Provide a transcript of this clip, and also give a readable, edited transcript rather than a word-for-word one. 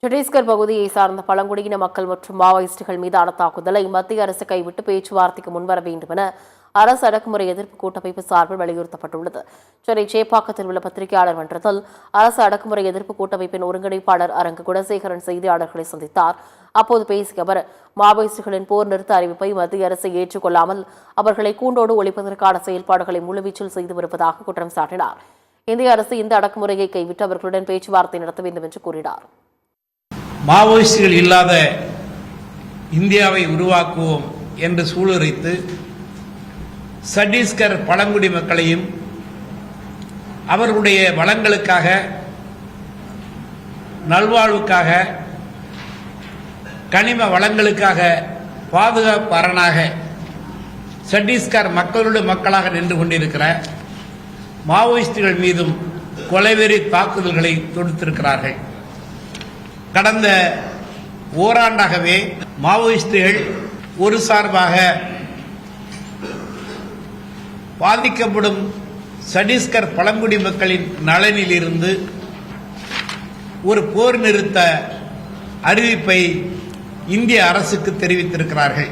சத்தீஸ்கர் பகுதியை சார்ந்த பழங்குடியின மக்கள் மற்றும் மாவோயிஸ்டுகள் மீதான தாக்குதலை மத்திய அரசு கைவிட்டு பேச்சுவார்த்தைக்கு முன்வர வேண்டும் என அரசு அடக்குமுறை எதிர்ப்பு கூட்டமைப்பு சார்பில் வலியுறுத்தப்பட்டுள்ளது. சென்னை சேப்பாக்கத்தில் உள்ள பத்திரிகையாளர் மன்றத்தில் அரசு அடக்குமுறை எதிர்ப்பு கூட்டமைப்பின் ஒருங்கிணைப்பாளர் அரங்கு குணசேகரன் செய்தியாளர்களை சந்தித்தார். அப்போது பேசிய அவர், மாவோயிஸ்டுகளின் போர் நிறுத்த அறிவிப்பை மத்திய அரசு ஏற்றுக்கொள்ளாமல் அவர்களை கூண்டோடு ஒழிப்பதற்கான செயல்பாடுகளை முழுவீச்சில் செய்து வருவதாக குற்றம் சாட்டினார். இந்திய அரசு இந்த அடக்குமுறையை கைவிட்டு அவர்களுடன் பேச்சுவார்த்தை நடத்த வேண்டும் என்று கூறினார். மாவோயிஸ்டுகள் இல்லாத இந்தியாவை உருவாக்குவோம் என்று சூளுரைத்து சத்தீஸ்கர் பழங்குடி மக்களையும் அவர்களுடைய வளங்களுக்காக, நல்வாழ்வுக்காக, கனிம வளங்களுக்காக பாதுகாப்பு அரணாக சத்தீஸ்கர் மக்களுடைய மக்களாக நின்று கொண்டிருக்கிற மாவோயிஸ்டுகள் மீதும் கொலைவெறி தாக்குதல்களை தொடுத்திருக்கிறார்கள். கடந்த ஓராண்டாகவே மாவோயிஸ்டுகள் ஒரு சார்பாக பாதிக்கப்படும் சத்தீஸ்கர் பழங்குடி மக்களின் நலனில் இருந்து ஒரு போர் நிறுத்த அறிவிப்பை இந்திய அரசுக்கு தெரிவித்திருக்கிறார்கள்.